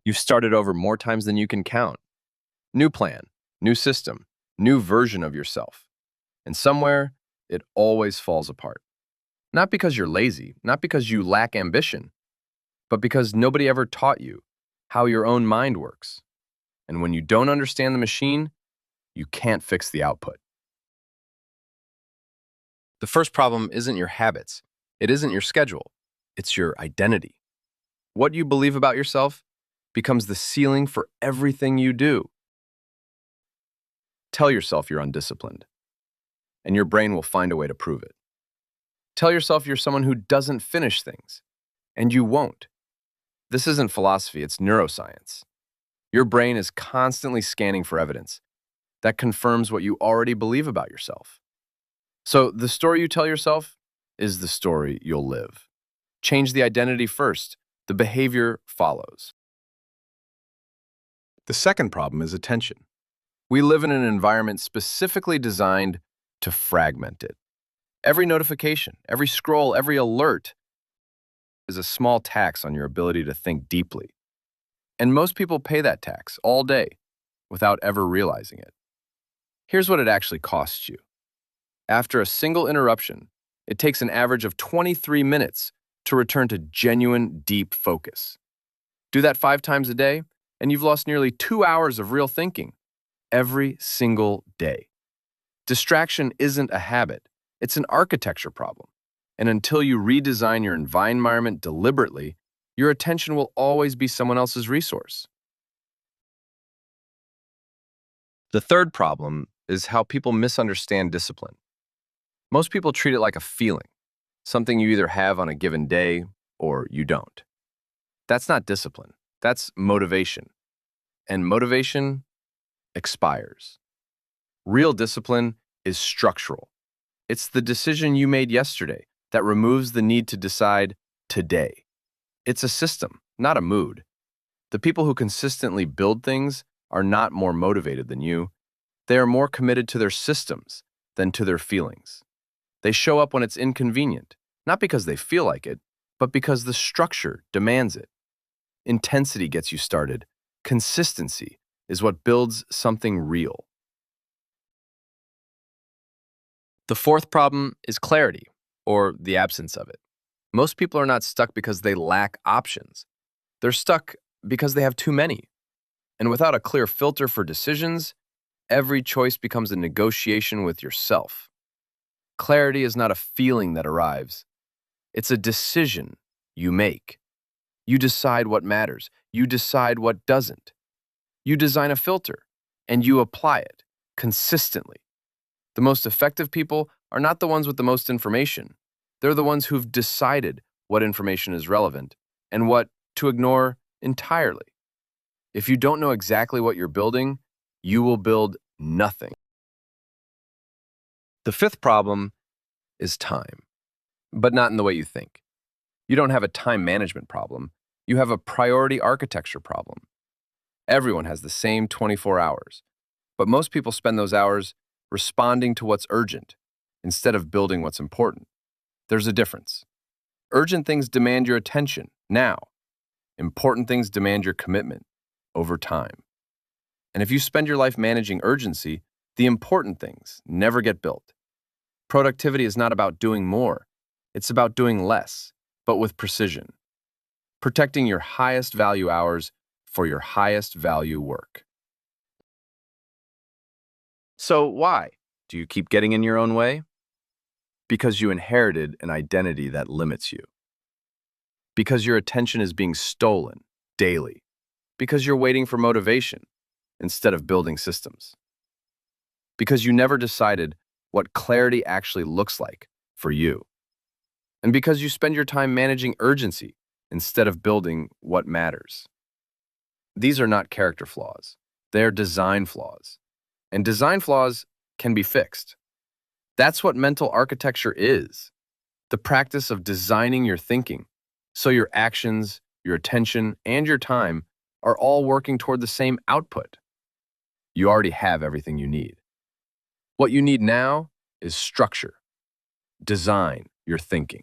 You've started over more times than you can count. New plan, new system, new version of yourself. And somewhere, it always falls apart. Not because you're lazy, not because you lack ambition, but because nobody ever taught you how your own mind works. And when you don't understand the machine, you can't fix the output. The first problem isn't your habits. It isn't your schedule. It's your identity. What you believe about yourself becomes the ceiling for everything you do. Tell yourself you're undisciplined, and your brain will find a way to prove it. Tell yourself you're someone who doesn't finish things, and you won't. This isn't philosophy, it's neuroscience. Your brain is constantly scanning for evidence that confirms what you already believe about yourself. So the story you tell yourself is the story you'll live. Change the identity first, the behavior follows. The second problem is attention. We live in an environment specifically designed to fragment it. Every notification, every scroll, every alert is a small tax on your ability to think deeply. And most people pay that tax all day without ever realizing it. Here's what it actually costs you. After a single interruption, it takes an average of 23 minutes to return to genuine, deep focus. Do that 5 times a day, and you've lost nearly 2 hours of real thinking every single day. Distraction isn't a habit, it's an architecture problem. And until you redesign your environment deliberately, your attention will always be someone else's resource. The third problem is how people misunderstand discipline. Most people treat it like a feeling, something you either have on a given day or you don't. That's not discipline, that's motivation. And motivation expires. Real discipline is structural. It's the decision you made yesterday that removes the need to decide today. It's a system, not a mood. The people who consistently build things are not more motivated than you. They are more committed to their systems than to their feelings. They show up when it's inconvenient, not because they feel like it, but because the structure demands it. Intensity gets you started. Consistency is what builds something real. The fourth problem is clarity, or the absence of it. Most people are not stuck because they lack options. They're stuck because they have too many. And without a clear filter for decisions, every choice becomes a negotiation with yourself. Clarity is not a feeling that arrives. It's a decision you make. You decide what matters. You decide what doesn't. You design a filter, and you apply it consistently. The most effective people are not the ones with the most information. They're the ones who've decided what information is relevant and what to ignore entirely. If you don't know exactly what you're building, you will build nothing. The fifth problem is time, but not in the way you think. You don't have a time management problem. You have a priority architecture problem. Everyone has the same 24 hours, but most people spend those hours responding to what's urgent instead of building what's important. There's a difference. Urgent things demand your attention now. Important things demand your commitment over time. And if you spend your life managing urgency, the important things never get built. Productivity is not about doing more. It's about doing less, but with precision. Protecting your highest value hours for your highest value work. So why do you keep getting in your own way? Because you inherited an identity that limits you. Because your attention is being stolen daily. Because you're waiting for motivation instead of building systems. Because you never decided what clarity actually looks like for you. And because you spend your time managing urgency instead of building what matters. These are not character flaws. They're design flaws. And design flaws can be fixed. That's what mental architecture is. The practice of designing your thinking so your actions, your attention, and your time are all working toward the same output. You already have everything you need. What you need now is structure. Design your thinking.